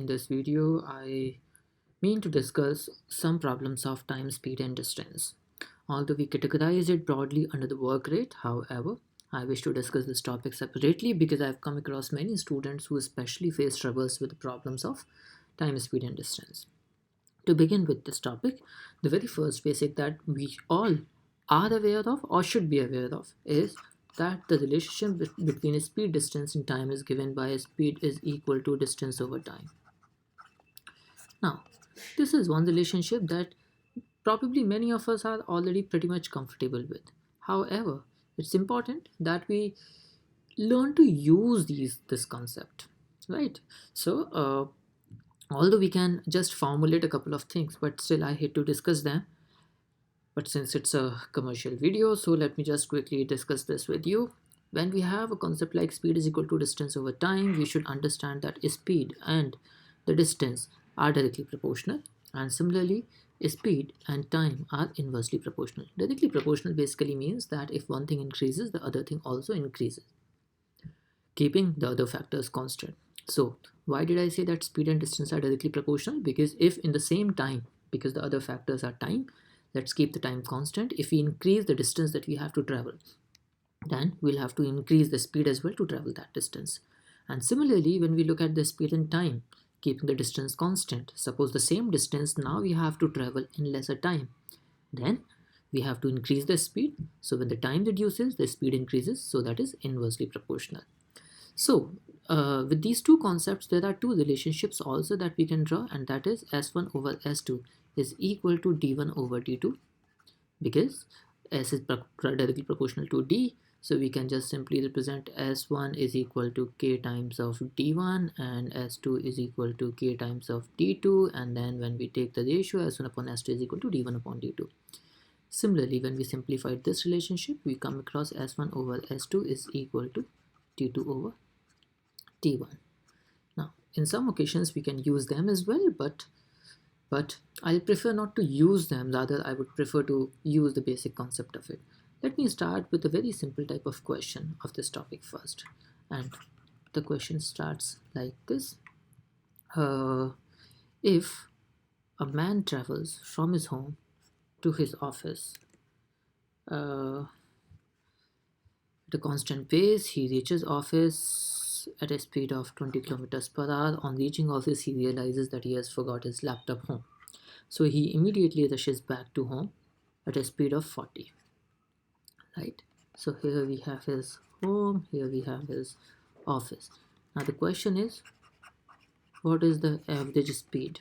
In this video, I mean to discuss some problems of time, speed, and distance. Although we categorize it broadly under the work rate, however, I wish to discuss this topic separately because I've come across many students who especially face troubles with the problems of time, speed, and distance. To begin with this topic, the very first basic that we all are aware of or should be aware of is that the relationship between speed, distance, and time is given by speed is equal to distance over time. Now, this is one relationship that probably many of us are already pretty much comfortable with. However, it's important that we learn to use this concept, right? So, although we can just formulate a couple of things, but still I hate to discuss them. But since it's a commercial video, so let me just quickly discuss this with you. When we have a concept like speed is equal to distance over time, we should understand that speed and the distance are directly proportional, and similarly speed and time are inversely proportional. Directly proportional basically means that if one thing increases, the other thing also increases, keeping the other factors constant. So why did I say that speed and distance are directly proportional? Because if in the same time, because the other factors are time, let's keep the time constant. If we increase the distance that we have to travel, then we'll have to increase the speed as well to travel that distance. And similarly, when we look at the speed and time, keeping the distance constant, suppose the same distance now we have to travel in lesser time, then we have to increase the speed. So when the time reduces, the speed increases, so that is inversely proportional. So with these two concepts, there are two relationships also that we can draw, and that is S1 over S2 is equal to D1 over D2, because S is directly proportional to D. So we can just simply represent S1 is equal to K times of D1 and S2 is equal to K times of D2, and then when we take the ratio, S1 upon S2 is equal to D1 upon D2. Similarly, when we simplify this relationship, we come across S1 over S2 is equal to D2 over D1. Now, in some occasions we can use them as well, but I'll prefer not to use them. Rather, I would prefer to use the basic concept of it. Let me start with a very simple type of question of this topic first. And the question starts like this. If a man travels from his home to his office at a constant pace, he reaches office at a speed of 20 kilometers per hour. On reaching office, he realizes that he has forgot his laptop home. So he immediately rushes back to home at a speed of 40, right? So here we have his home, here we have his office. Now the question is, what is the average speed?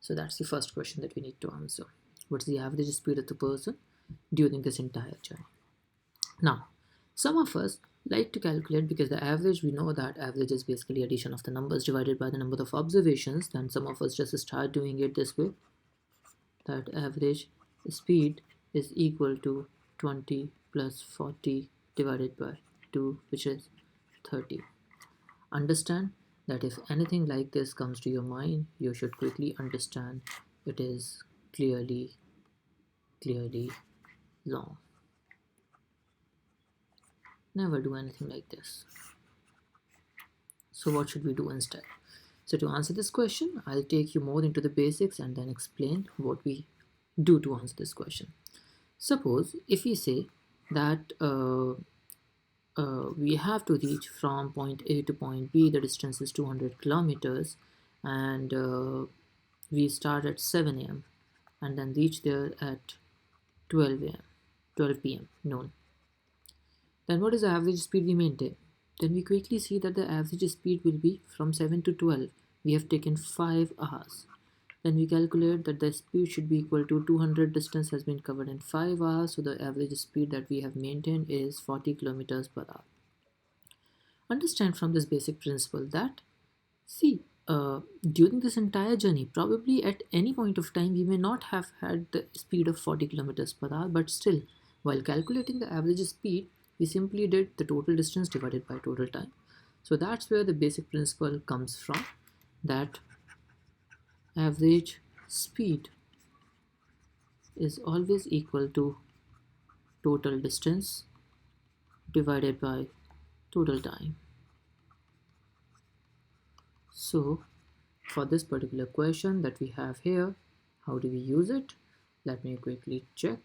So that's the first question that we need to answer. What's the average speed of the person during this entire journey? Now, some of us like to calculate, because the average, we know that average is basically addition of the numbers divided by the number of observations. Then some of us just start doing it this way, that average speed is equal to 20 plus 40 divided by 2, which is 30. Understand that if anything like this comes to your mind, you should quickly understand it is clearly wrong. Never do anything like this. So what should we do instead? So to answer this question, I'll take you more into the basics and then explain what we do to answer this question. Suppose if we say that we have to reach from point A to point B, the distance is 200 kilometers, and we start at 7 a.m. and then reach there at 12 a.m. 12 p.m. noon. Then what is the average speed we maintain? Then we quickly see that the average speed will be from 7 to 12. We have taken 5 hours. Then we calculate that the speed should be equal to 200 distance has been covered in 5 hours. So the average speed that we have maintained is 40 kilometers per hour. Understand from this basic principle that, see, during this entire journey, probably at any point of time, we may not have had the speed of 40 kilometers per hour, but still, while calculating the average speed, we simply did the total distance divided by total time. So that's where the basic principle comes from, that average speed is always equal to total distance divided by total time. So for this particular question that we have here, how do we use it? Let me quickly check.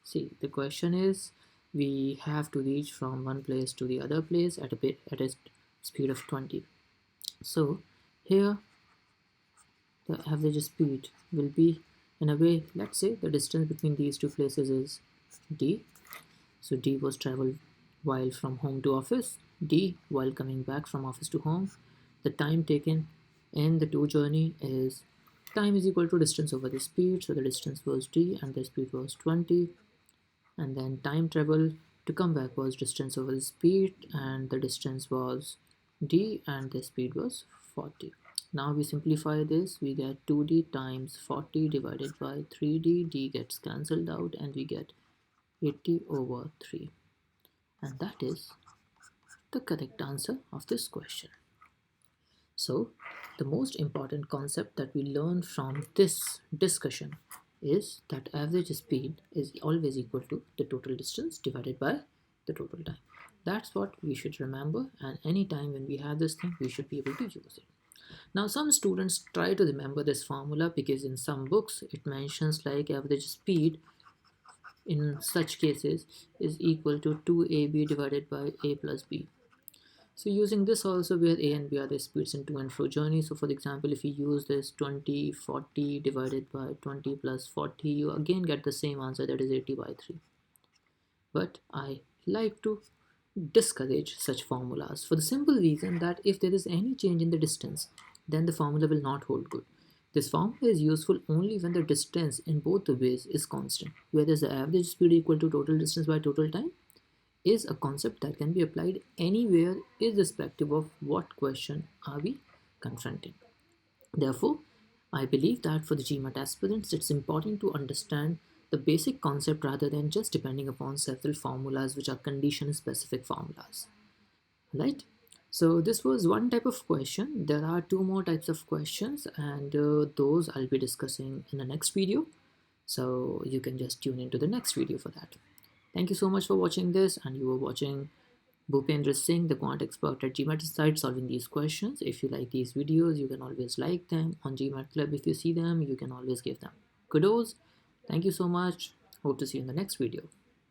See, the question is we have to reach from one place to the other place at a speed of 20. So here the average speed will be, in a way, let's say the distance between these two places is d. So d was traveled while from home to office, d while coming back from office to home. The time taken in the two journey is time is equal to distance over the speed. So the distance was d and the speed was 20, and then time travel to come back was distance over the speed, and the distance was d and the speed was 40. Now we simplify this, we get 2d times 40 divided by 3d, d gets cancelled out and we get 80 over 3, and that is the correct answer of this question. So the most important concept that we learn from this discussion is that average speed is always equal to the total distance divided by the total time. That's what we should remember, and anytime when we have this thing we should be able to use it. Now some students try to remember this formula because in some books it mentions like average speed in such cases is equal to 2ab divided by a plus b. So using this also, where a and b are the speeds in to and fro journey. So for example, if you use this 20 40 divided by 20 plus 40, you again get the same answer, that is 80 by 3. But I like to discourage such formulas for the simple reason that if there is any change in the distance, then the formula will not hold good. This formula is useful only when the distance in both the ways is constant, whereas the average speed equal to total distance by total time is a concept that can be applied anywhere irrespective of what question are we confronting. Therefore, I believe that for the GMAT aspirants, it's important to understand the basic concept rather than just depending upon several formulas which are condition specific formulas. Right? So this was one type of question. There are two more types of questions, and those I'll be discussing in the next video. So you can just tune into the next video for that. Thank you so much for watching this, and you were watching Bhupendra Singh, the quant expert at GMATINSIGHT, solving these questions. If you like these videos, you can always like them. On GMAT Club, if you see them, you can always give them kudos. Thank you so much. Hope to see you in the next video.